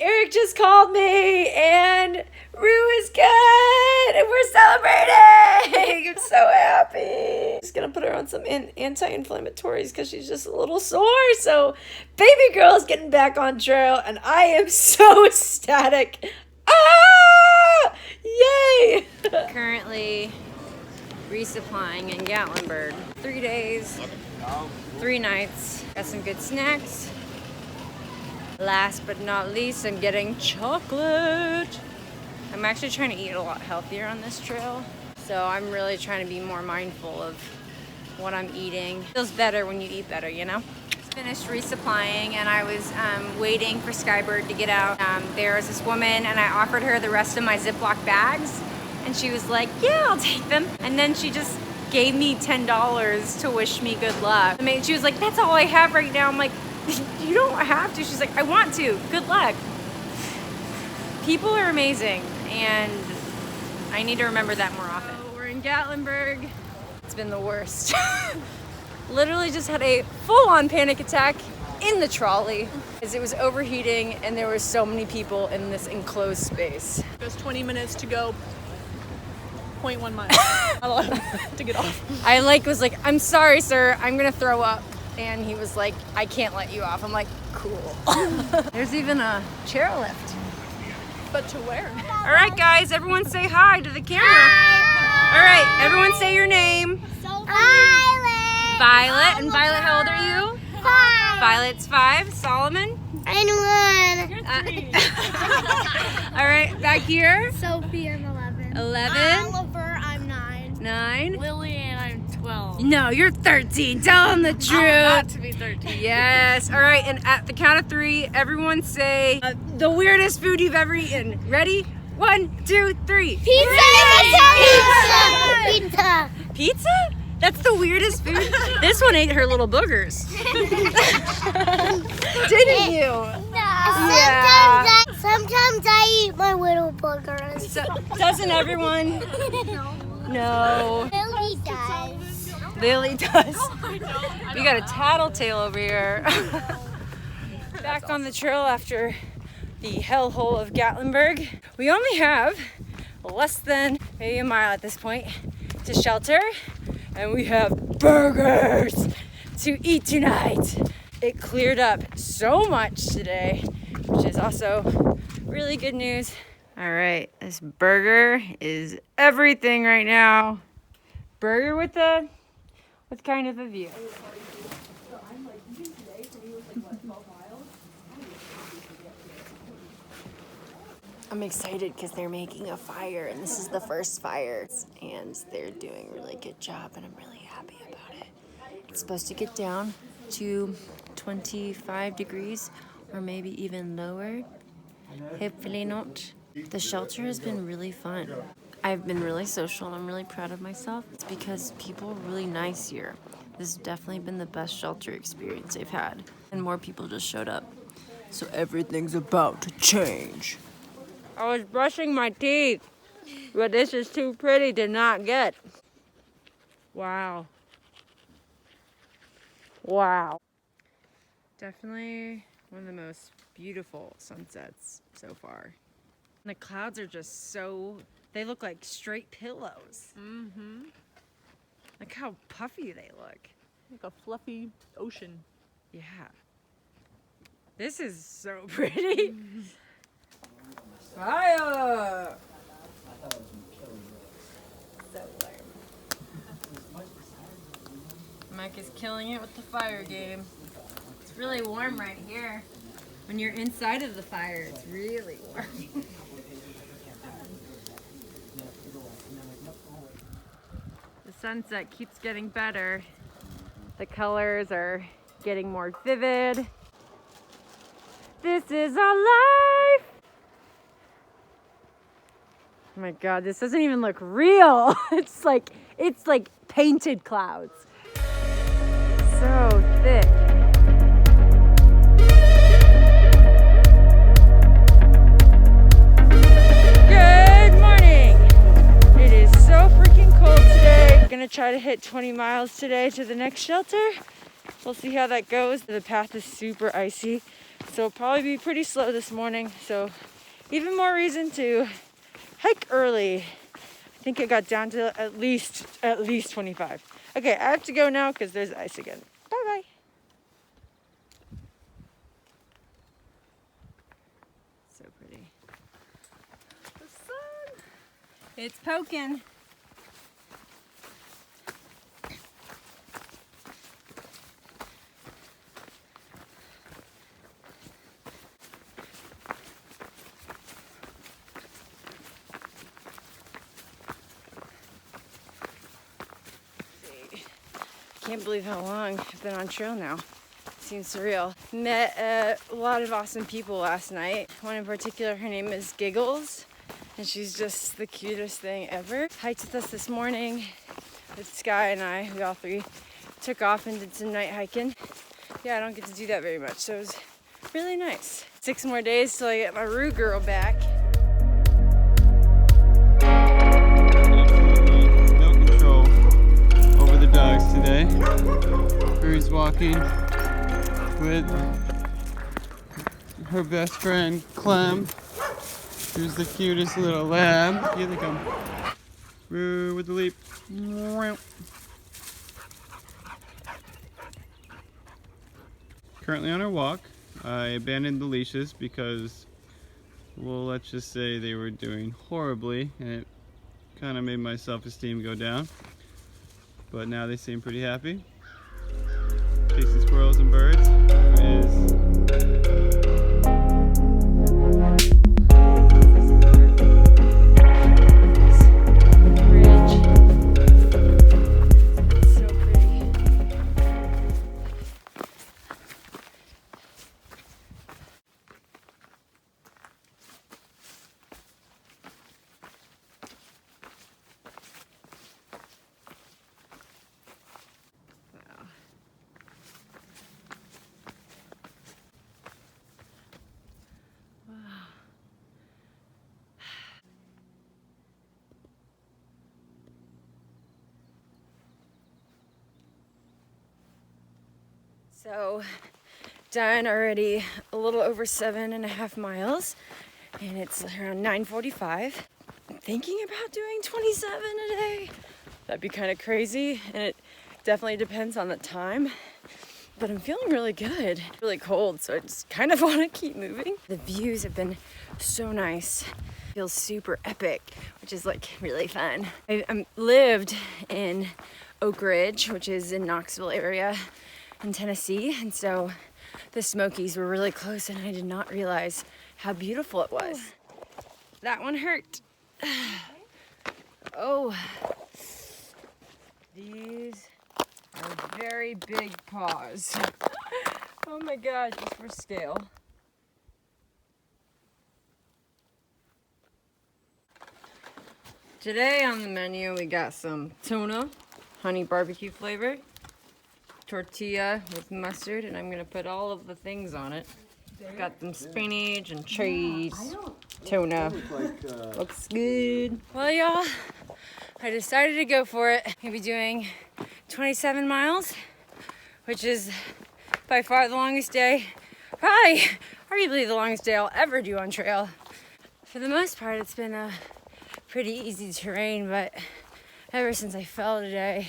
Eric just called me and Rue is good and we're celebrating. I'm so happy. Just gonna put her on some anti-inflammatories because she's just a little sore. So baby girl is getting back on trail and I am so ecstatic. Ah! Yay! Currently resupplying in Gatlinburg. 3 days, 3 nights. Got some good snacks. Last but not least, I'm getting chocolate. I'm actually trying to eat a lot healthier on this trail. So I'm really trying to be more mindful of what I'm eating. It feels better when you eat better, you know? Just finished resupplying and I was waiting for Skybird to get out. There was this woman and I offered her the rest of my Ziploc bags. And she was like, yeah, I'll take them. And then she just gave me $10 to wish me good luck. I mean, she was like, that's all I have right now. I'm like, you don't have to. She's like, I want to. Good luck. People are amazing, and I need to remember that more often. So we're in Gatlinburg. It's been the worst. Literally just had a full-on panic attack in the trolley because it was overheating and there were so many people in this enclosed space. It was 20 minutes to go 0.1 miles to get off. I was like, I'm sorry, sir. I'm going to throw up. And he was like, I can't let you off. I'm like, cool. There's even a chairlift. But to where? All right, guys, everyone say hi to the camera. Hi. All right, everyone say your name. Violet. Violet. And Violet, how old are you? 5. Violet's 5. Solomon? I'm 1. You're 3. All right, back here. Sophie, I'm 11. 11. Oliver, I'm 9. 9. Lily, and I'm 12. No, you're 13. Tell them the truth. Not to be 13. Yes. All right. And at the count of 3, everyone say the weirdest food you've ever eaten. Ready? 1, 2, 3. Pizza! Pizza! Pizza? That's the weirdest food. This one ate her little boogers. Didn't you? No. Yeah. Sometimes I eat my little boogers. So, doesn't everyone? No. Lily does. Lily does. We got a tattletale over here. Back on the trail after the hellhole of Gatlinburg. We only have less than maybe a mile at this point to shelter, and we have burgers to eat tonight. It cleared up so much today, which is also really good news. All right, this burger is everything right now. Burger with kind of a view. I'm excited because they're making a fire, and this is the first fire, and they're doing a really good job, and I'm really happy about it. It's supposed to get down to 25 degrees or maybe even lower. Hopefully not. The shelter has been really fun. I've been really social and I'm really proud of myself. It's because people are really nice here. This has definitely been the best shelter experience I've had. And more people just showed up. So everything's about to change. I was brushing my teeth, but this is too pretty to not get. Wow. Wow. Definitely one of the most beautiful sunsets so far. The clouds are just so, they look like straight pillows. Mm-hmm. Look how puffy they look. Like a fluffy ocean. Yeah. This is so pretty. Fire! So warm. Mike is killing it with the fire game. It's really warm right here. When you're inside of the fire, it's really warm. The sunset keeps getting better. The colors are getting more vivid. This is our life! Oh my God, this doesn't even look real. It's like painted clouds. So thick. Good morning. It is so freaking cold today. We're gonna try to hit 20 miles today to the next shelter. we'll see how that goes. The path is super icy, so it'll probably be pretty slow this morning. So even more reason to hike early. I think it got down to at least 25. Okay, I have to go now because there's ice again. Bye-bye. So pretty. The sun. It's poking. Can't believe how long I've been on trail now. Seems surreal. Met a lot of awesome people last night. One in particular, her name is Giggles, and she's just the cutest thing ever. Hiked with us this morning with Sky and I. We all three took off and did some night hiking. Yeah, I don't get to do that very much, so it was really nice. 6 more days till I get my Rue girl back. Dogs today. Rue's walking with her best friend Clem, who's the cutest little lab. Here they come. Rue with the leap. Currently on our walk. I abandoned the leashes because, well, let's just say they were doing horribly, and it kind of made my self-esteem go down. But now they seem pretty happy. Chasing squirrels and birds is So pretty. So, done already a little over 7.5 miles, and it's around 9:45. I'm thinking about doing 27 a day. That'd be kind of crazy, and it definitely depends on the time. But I'm feeling really good. Really cold, so I just kind of want to keep moving. The views have been so nice. Feels super epic, which is like really fun. I lived in Oak Ridge, which is in Knoxville area in Tennessee, and so the Smokies were really close, and I did not realize how beautiful it was. That one hurt. Oh, these are very big paws. Oh my god, just for scale. Today on the menu we got some tuna, honey barbecue flavor, tortilla with mustard, and I'm gonna put all of the things on it. Got some spinach and cheese, tuna. Looks good. Well, y'all, I decided to go for it. I'm gonna be doing 27 miles, which is by far the longest day, probably arguably the longest day I'll ever do on trail. For the most part, it's been a pretty easy terrain, but ever since I fell today,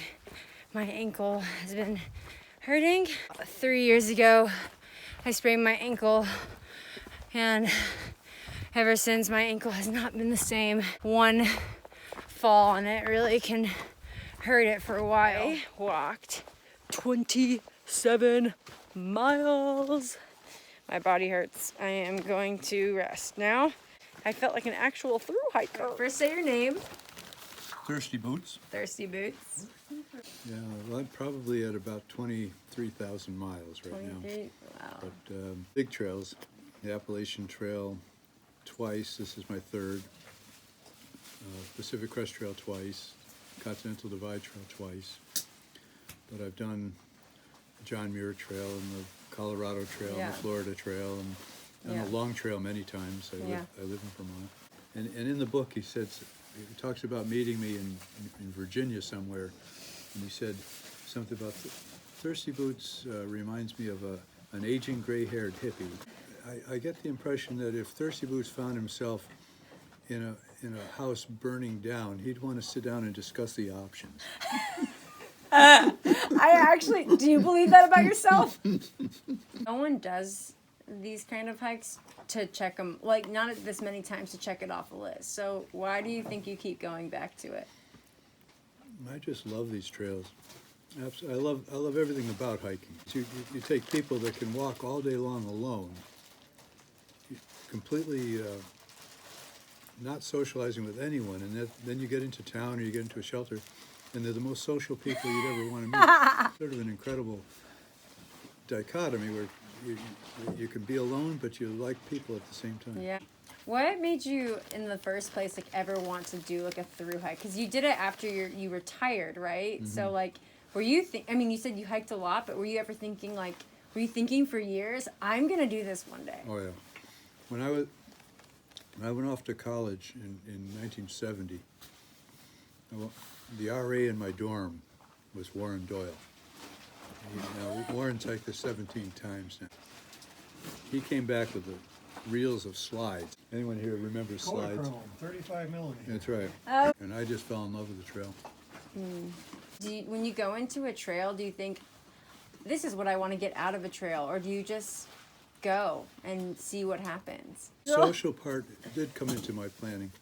my ankle has been hurting. 3 years ago, I sprained my ankle, and ever since, my ankle has not been the same. One fall and it really can hurt it for a while. I walked 27 miles. My body hurts. I am going to rest now. I felt like an actual thru hiker. First, say your name. Thirsty Boots. Thirsty Boots. Yeah, well, I'm probably at about 23,000 miles right now. Wow. But big trails, the Appalachian Trail twice. This is my third. Pacific Crest Trail twice. Continental Divide Trail twice. But I've done the John Muir Trail and the Colorado Trail and the Florida Trail and the Long Trail many times. I live in Vermont. And in the book he talks about meeting me in Virginia somewhere, and he said something about Thirsty Boots reminds me of an aging gray-haired hippie. I get the impression that if Thirsty Boots found himself in a house burning down, he'd want to sit down and discuss the options. Do you believe that about yourself? No one does these kind of hikes to check them, like not this many times to check it off a list. So why do you think you keep going back to it? I just love these trails. I love everything about hiking. You take people that can walk all day long alone, completely not socializing with anyone, and then you get into town or you get into a shelter, and they're the most social people you'd ever want to meet. Sort of an incredible dichotomy where you can be alone, but you like people at the same time. Yeah. What made you, in the first place, like ever want to do like a thru hike? Because you did it after you retired, right? Mm-hmm. So like, were you I mean, you said you hiked a lot, but were you ever thinking like, were you thinking for years, I'm gonna do this one day? Oh yeah. When I went off to college in 1970, the RA in my dorm was Warren Doyle. Warren's hiked this 17 times now. He came back with the reels of slides. Anyone here remembers slides? 35 millimeters. That's right. Oh. And I just fell in love with the trail. When you go into a trail, do you think, this is what I want to get out of a trail? Or do you just go and see what happens? Social part did come into my planning.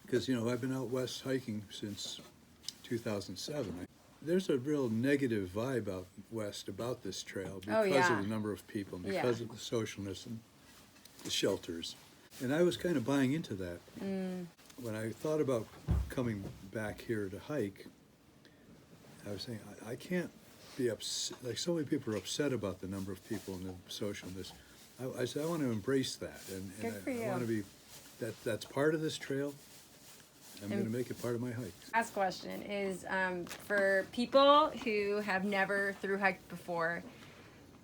Because, I've been out west hiking since 2007. There's a real negative vibe out west about this trail because of the number of people, because of the socialness and the shelters. And I was kind of buying into that. When I thought about coming back here to hike, I was saying, I can't be upset. Like so many people are upset about the number of people and the socialness. I said, I want to embrace that. And I want to be, that's part of this trail. I'm going to make it part of my hike. Last question is for people who have never thru hiked before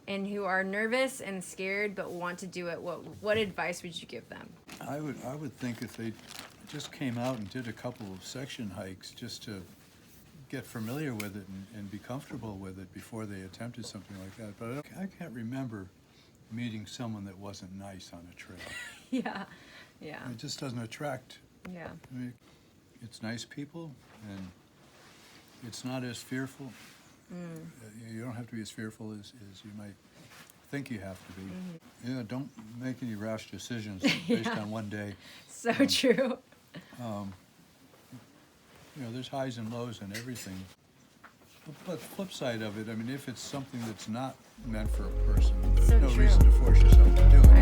and who are nervous and scared but want to do it, what advice would you give them? I would think if they just came out and did a couple of section hikes just to get familiar with it and be comfortable with it before they attempted something like that. But I can't remember meeting someone that wasn't nice on a trail. Yeah. It just doesn't attract. Yeah. I mean, it's nice people, and it's not as fearful. You don't have to be as fearful as you might think you have to be. Yeah, don't make any rash decisions based on one day. So true. There's highs and lows and everything. But flip side of it, I mean, if it's something that's not meant for a person, there's no reason to force yourself to do it.